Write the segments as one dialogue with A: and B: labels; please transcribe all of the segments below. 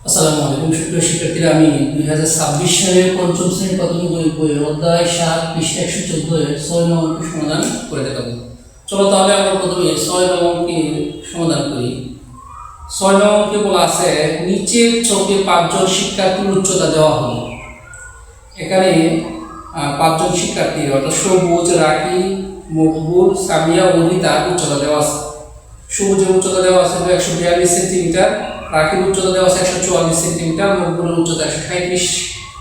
A: আসসালামু আলাইকুম সুপ্রিয় শিক্ষার্থীরা, আমি 2026 সালের পঞ্চম শ্রেণীর প্রাথমিক বইয়ের অধ্যায় 7 পৃষ্ঠা 114 এর 6 নং অঙ্কের সমাধান করে দেখাবো। চলো তাহলে আমরা প্রথমে 6 নং অঙ্কের সমাধান করি। 6 নং অঙ্কে বলা আছে নিচের ছকে 5 জন শিক্ষার্থীর উচ্চতা দেওয়া হলো। এখানে 5 জন শিক্ষার্থী অর্থাৎ সবুজ, রাকি, মকবুল, সামিয়া ও রিতার উচ্চতা দেওয়া আছে। সবুজের উচ্চতা দেওয়া আছে 142 সেন্টিমিটার, রাকির উচ্চতা দেওয়া আছে 144 সেন্টিমিটার, মকবুলের উচ্চতা 137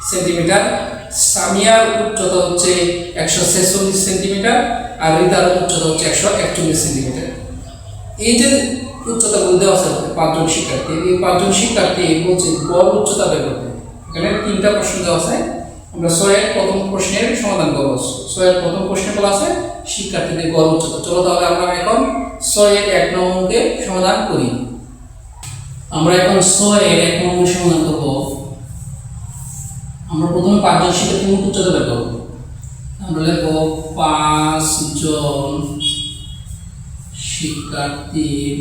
A: সেন্টিমিটার, সামিয়ার উচ্চতা হচ্ছে 146 সেন্টিমিটার আর রিতার উচ্চতা হচ্ছে 141 সেন্টিমিটার। এই যে উচ্চতাগুলো দেওয়া আছে 5 জন শিক্ষার্থী, এই 5 জন শিক্ষার্থী বলছে গড় উচ্চতা বের করতে। এখানে 3টা প্রশ্ন দেওয়া আছে। আমরা 6 এর প্রথম প্রশ্নের সমাধান করব। 6 এর প্রথম প্রশ্নে বলা আছে শিক্ষার্থীদের গড় উচ্চতা। চলো তাহলে আমরা এখন 6 এর 1 নং অঙ্কের সমাধান করি। আমরা এখন 6 এর 1 নং অঙ্কের সমাধান করব। আমরা প্রথমে 5 জন শিক্ষার্থীর উচ্চতা বের করব। আমরা লিখব 5 জন শিক্ষার্থীর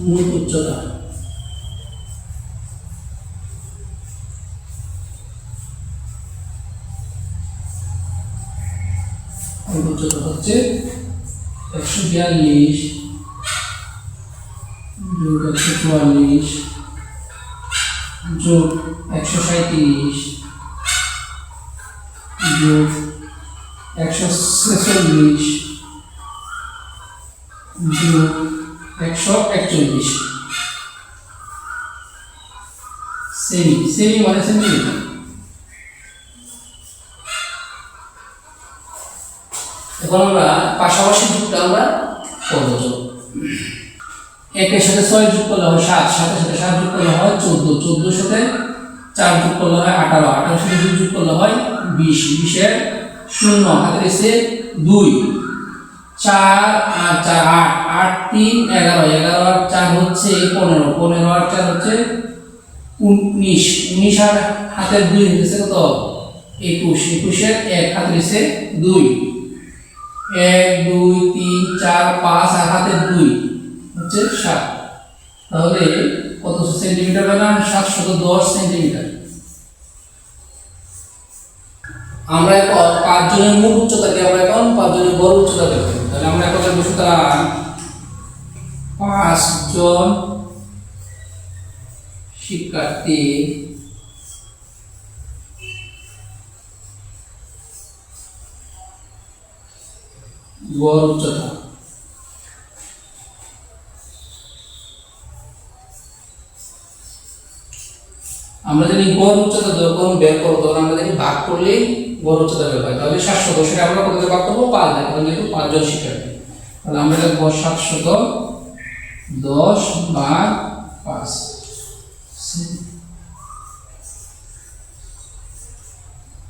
A: মোট উচ্চতা। উচ্চতা হচ্ছে 142 যোগ 144 যোগ 137 যোগ 146 যোগ 141। সেমি মানে সেন্টিমিটার। এখন আমরা পাশাপাশি যুগটা আমরা করব। একের সাথে 6 যোগ করলে হয় 7, 7 এর সাথে 7 যোগ করলে হয় 14, 14 এর সাথে 4 যোগ করলে হয় 18, 18 এর সাথে 2 যোগ করলে হয় 20, 20 এর 0 হাতের এসে 2, 4 আর 4 8, 8 3 11, 11 আর 4 হচ্ছে 15, 15 আর 4 হচ্ছে 19, 19 আর হাতের 2 হচ্ছে কত 21, 21 এর 1 হাতের এসে 2, 1 2 3 4 5 আর হাতের 2 হচ্ছে 7। তাহলে কত সেন্টিমিটার পেলাম? 710 সেন্টিমিটার। আমরা এখন 5 জনের মোট উচ্চতাকে আমরা এখন 5 জনের গড় উচ্চতা বের করব। তাহলে আমরা এখন লিখব সুতরাং 5 জন শিক্ষার্থী গড় উচ্চতা। আমরা যদি গড় উচ্চতা যখন বের করব তখন আমরা যদি ভাগ করলে গড় উচ্চতা বের হয়। তাহলে 710 এর আমরা কত দিয়ে ভাগ করব? 5 দিয়ে। কারণ যেহেতু 5 জন শিক্ষার্থী, তাহলে আমরা লিখব 710 ভাগ 5।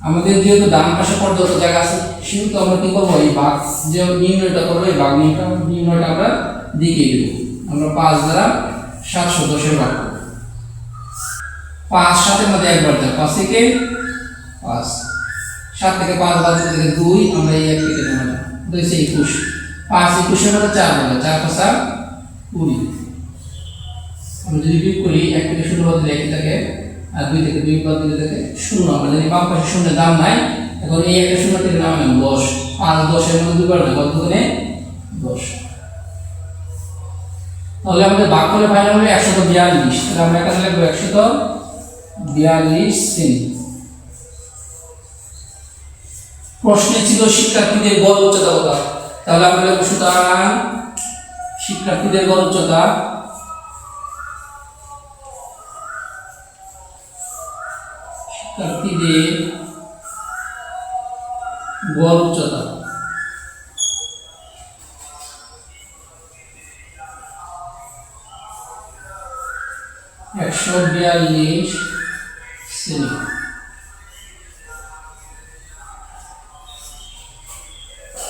A: আমাদের যেহেতু ডান পাশে পর্যাপ্ত জায়গা আছে সেহেতু আমরা কি করব? এই ভাগ যে নির্ণয়টা করব, এই ভাগ নির্ণয়টা আমরা দিকে দেব। আমরা 5 দ্বারা 710 এর ভাগ করব। 5 7 এর মধ্যে একবার যায়, 5 থেকে 5, 7 থেকে 5 বাদ দিলে 2, আমরা এই 1 থেকে নেব, 2 সে 21, 5 21 এর মধ্যে 4 বাদ, 4 5 20। আমরা যদি বিয়োগ করি 1 থেকে 0 বাদ দিলে 1 থাকে আর 2 থেকে 2 বাদ দিলে থাকে 0। আমরা জানি বাম পাশে শূন্যের দাম নাই। এখন এই একটা 0 থেকে নামালাম 10, 5 10 এর মধ্যে 2 বার যায়, কত গুণে 10। তাহলে আমাদের ভাগ করে ফাইনাল হবে 142। তাহলে আমরা এখানে লিখব 142 সেমি। প্রশ্নে ছিল শিক্ষার্থীদের গড় উচ্চতা কত। তাহলে আমরা লিখব সুতরাং শিক্ষার্থীদের গড় উচ্চতা শিক্ষার্থীদের গড় উচ্চতা 142 সেমি।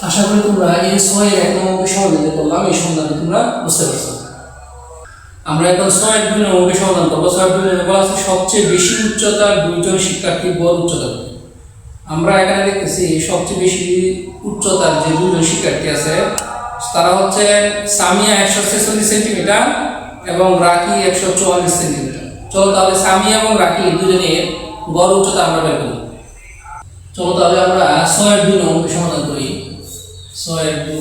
A: আশা করি তোমরা এই 6 এর 1 নং অঙ্কের সমাধান করলাম, এই সমাধানটি তোমরা বুঝতে পারছো। আমরা এখন 6 এর 2 নং অঙ্কের সমাধান করব। 6 এর 2 নং বলা আছে সবচেয়ে বেশি উচ্চতার 2 জন শিক্ষার্থীর গড় উচ্চতা। আমরা এখানে দেখতেছি সবচেয়ে বেশি উচ্চতার যে 2 জন শিক্ষার্থী আছে তারা হচ্ছে সামিয়া 146 সেন্টিমিটার এবং রাকি 144 সেন্টিমিটার। চলো তাহলে সামিয়া এবং রাকি দুজনের গড় উচ্চতা আমরা বের করি। চলো তাহলে আমরা 6-2 অঙ্ক সমাধান করি। 6-2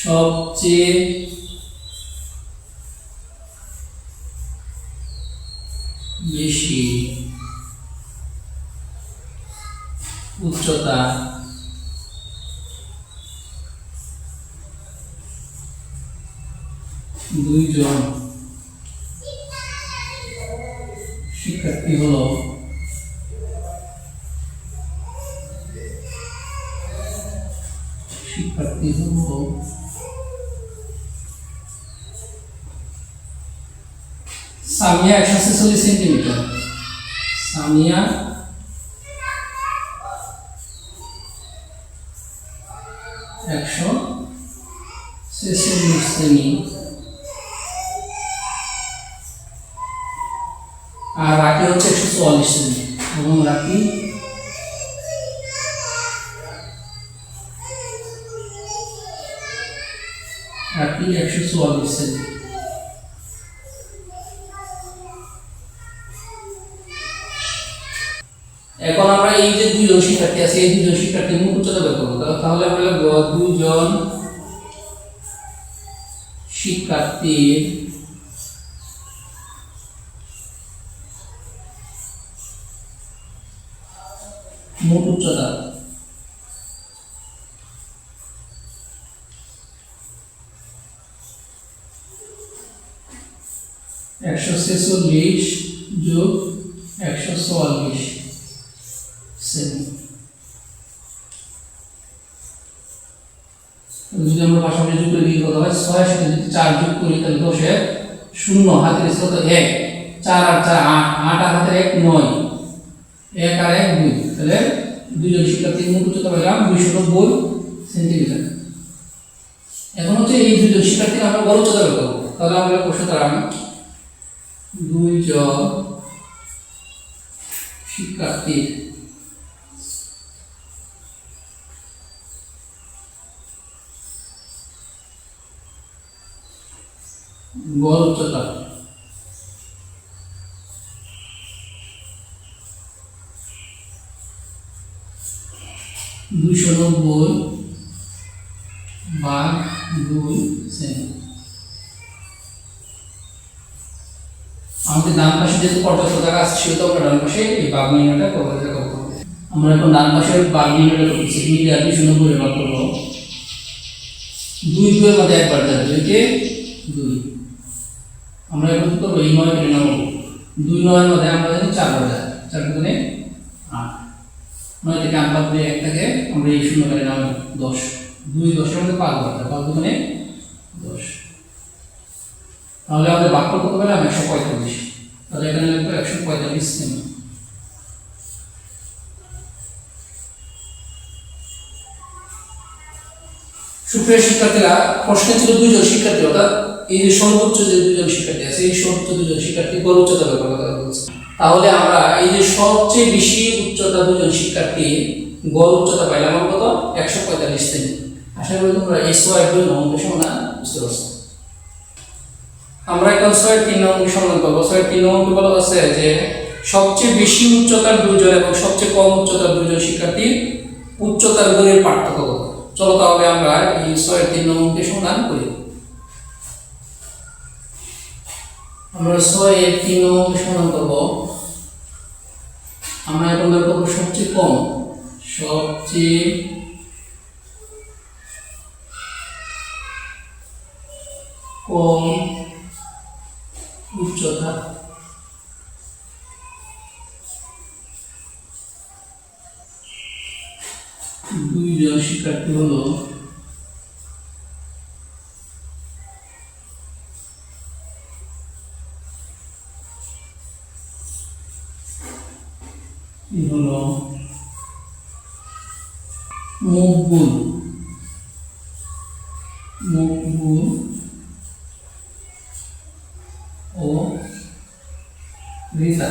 A: সবচেয়ে বেশি উচ্চতা দুইজন শিক্ষার্থী হলো সামিয়া 146 সেন্টিমিটার, সামিয়া 146 সেমি আর রাকি হচ্ছে 144 সেমি এবং রাকি 144 সেমি। এখন আমরা এই যে দুইজন শিক্ষার্থী আছে এই দুইজন শিক্ষার্থীর মোট উচ্চতা বের করব। তাহলে আমরা লিখব দুইজন শিক্ষার্থীর মোট উচ্চতা একশো 146 যোগ 144 সেমি। যদি আমরা পাশাপাশি যোগ করে দিই কত হয়? 6 এর সাথে যদি 4 যোগ করি তাহলে 10 এর 0 হাতের ছিল তো 1, 4 আর 4 8, 8 আর হাতের 1 9, 1 আর 1 2, তাহলে দুইজন শিক্ষার্থীর মোট উচ্চতা পেলাম 290 সেন্টিমিটার। এখন হচ্ছে এই দুইজন শিক্ষার্থীর আমরা গড় উচ্চতা বের করব। তাহলে আমরা প্রশ্ন দ্বারা দুইজন শিক্ষার্থীর গড় উচ্চতা দুইশো 90/2 সেমি। আমাদের ডান পাশে যেহেতু পর্যাপ্ত জায়গা আছে সেহেতু আমরা ডান পাশে এই ভাগ নির্ণয়টা করবো। আমরা এখন ডান পাশের ভাগ নির্ণয়টা করতেছি। 2 আর 290 ভাগ করবো 2 এর মধ্যে একবার যাবে 2 কে 2। আমরা এখন কি করবো? এই 9 কেটে নেব। 2 9 এর মধ্যে আমরা জানি 4 বার যায়, 4 গুণে 8, 9 থেকে 8 বাদ দিয়ে 1 থেকে আমরা এই 0 কেটে নেব 10, 2 10 এর মধ্যে 5 বার যায়, 5 গুণে 10। তাহলে আমাদের ভাগ কত পেলাম? 145। তাহলে এখানে লিখবো 145 সেমি। সুপ্রিয় শিক্ষার্থীরা, প্রশ্নে ছিল দুইজন শিক্ষার্থী, অর্থাৎ এই যে সর্বোচ্চ যে দুইজন শিক্ষার্থী আছে এই সর্বোচ্চ দুইজন শিক্ষার্থী গড় উচ্চতা বের করার কথা বলছে। তাহলে আমরা এই যে সবচেয়ে বেশি উচ্চতা দুইজন শিক্ষার্থী গড় উচ্চতা পাইলাম কত? 145 সেমি। আশা করি তোমরা এই 6-2 অঙ্ক সমাধান বুঝতে পারছো। আমরা এখন 6-3 অঙ্ক সমাধান করব। 6-3 অঙ্কে বলা আছে যে সবচেয়ে বেশি উচ্চতার দুইজন এবং সবচেয়ে কম উচ্চতার দুইজন শিক্ষার্থীর উচ্চতার গড়ের পার্থক্য কত। চলো তাহলে আমরা এই 6-3 অঙ্কে সমাধান করি। আমরা 6-3 অঙ্কে সমাধান করব। আমরা এখন বের করব সবচেয়ে কম উচ্চতা দুইজন শিক্ষার্থী হলো মকবুল ও রিতা।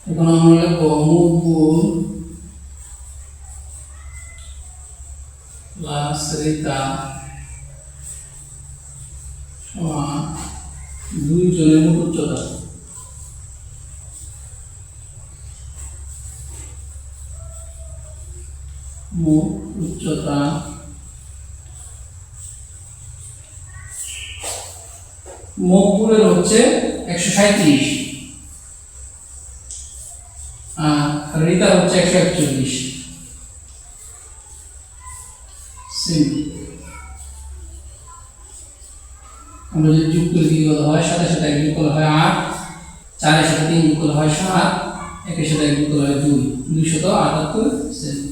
A: এখন আমরা লিখব মকবুল প্লাস রিতা সমান 2 জনের মোট উচ্চতা। মোট উচ্চতা মকবুলের হচ্ছে 137 আর রিতার হচ্ছে 141। আমরা যদি যোগ করে কি হয় 7 এর সাথে 1 যোগ করলে হয় 8, 4 এর সাথে 3 যোগ করলে হয় 7, 1 এর সাথে 1 যোগ করলে হয় 2, 278 সেমি।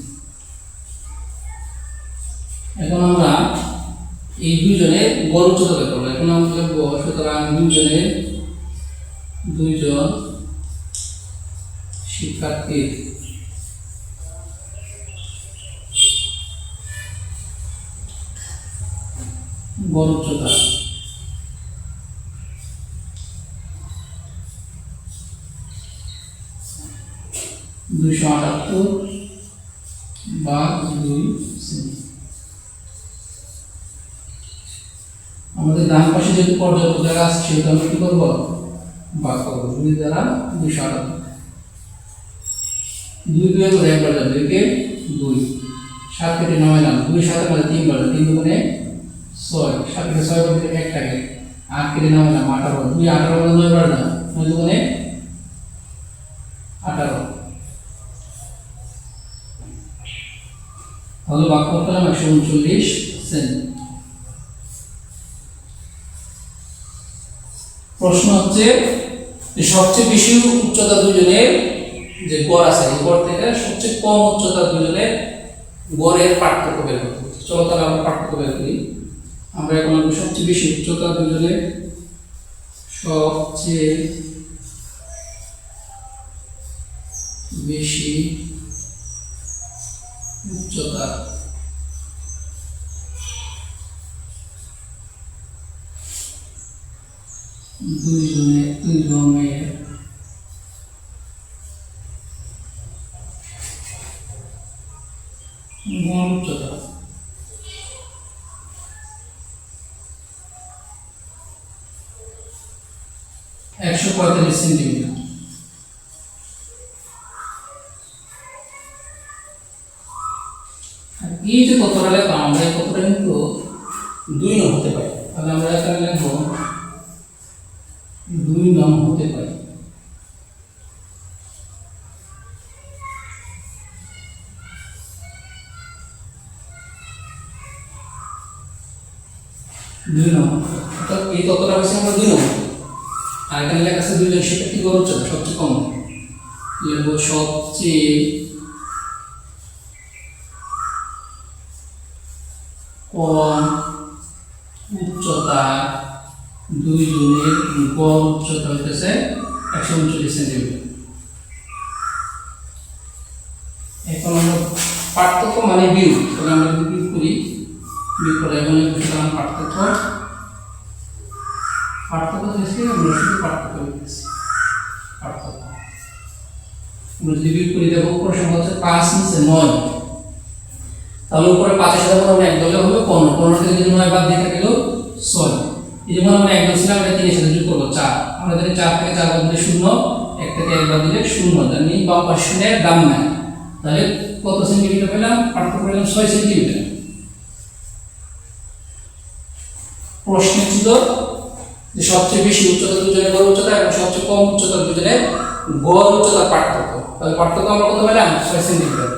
A: এখন আমরা এই দুইজনের গড় উচ্চতা বের করব। এখন আমরা লিখব সুতরাং দুইজন শিক্ষার্থীর গড় উচ্চতা দুইশো 278 বা 2 সেমি। আমাদের ডান পাশে যেহেতু পর্যাপ্ত জায়গা আছে সেহেতু আমরা কি করবো, ভাগ করবো 2 দ্বারা 278। 2 2 করে একবার যাবে, 2 কে 2, 7 কেটে 9 নাম 2 7 মানে 3 বার, 3 দুগুণে 6, 7 কে 6 করে 1 টাকে 8 কেটে 9 নাম 18, 2 18 মানে 9 বার না, 9 দুগুণে 18। তাহলে ভাগ করতে হবে 139 সেমি। প্রশ্ন হচ্ছে যে সবচেয়ে বেশি উচ্চতা দুজনের যে গড় আছে এই গড় থেকে সবচেয়ে কম উচ্চতা দুজনের গড়ের পার্থক্য বের করতে হবে। চলো তাহলে আমরা পার্থক্য বের করি। আমরা এখন সবচেয়ে বেশি উচ্চতা দুজনের সবচেয়ে বেশি উচ্চতা দুইজনের গড় উচ্চতা একশো 45 সেন্টিমিটার। এই যে কতটা লেখা আমরা এই কতটা কিন্তু 2 নং হতে পারে। তাহলে আমরা এখানে লিখব 2 নং হতে পারে। এই ততটা হচ্ছে আমরা 2 নং। আর এখানে লেখা আছে দুইজন শিক্ষার্থী গড় উচ্চতা সবচেয়ে কম, লিখব সবচেয়ে কম উচ্চতা দুইজনের গড় উচ্চতা হইতেছে 139 সেন্টিমিটার। এখন আমরা পার্থক্য মানে বিয়োগ, তাহলে আমরা বিয়োগ করি, বিয়োগ করে এখন সুতরাং পার্থক্য হচ্ছে আমরা শুধু পার্থক্য লিখতেছি। পার্থক্য আমরা যদি বিয়োগ করি দেখো উপরে সংখ্যা হচ্ছে 5 নিচে 9, তাহলে উপরে 5 এর সাথে আমরা 1 দলে হবে 15, 15 থেকে যদি 9 বাদ দিয়ে গেল 6। এই যেমন আমরা 1 ধরছিলাম এটা 3 এর সাথে যোগ করব 4, আমরা জানি 4 থেকে 4 বাদ দিলে 0, 1 থেকে 1 বাদ দিলে 0, জানি বাম পাশের দাম নাই। তাহলে কত সেন্টিমিটার পেলাম, পার্থক্য পেলাম 6 সেন্টিমিটার। প্রশ্ন ছিল যে সবচেয়ে বেশি উচ্চতা দুজনের গড় উচ্চতা এবং সবচেয়ে কম উচ্চতা দুজনের গড় উচ্চতার পার্থক্য। তাহলে পার্থক্য আমরা কত পেলাম, 6 সেন্টিমিটার।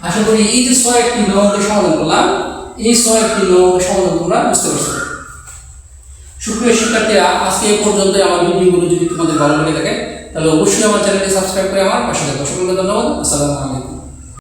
A: আশা করি এই যে 6টি নঙ্গের সমাধান করলাম, এই 6টি নঙ্গের সমাধান তোমরা বুঝতে পারছো। সুপ্রিয় শিক্ষার্থীরা, আজকে এই পর্যন্ত আমার ভিডিওগুলো যদি তোমাদের ভালো লেগে থাকে তাহলে অবশ্যই আমার চ্যানেলটি সাবস্ক্রাইব করে আমার পাশে থাকো। সকলকে ধন্যবাদ। আসসালামু আলাইকুম।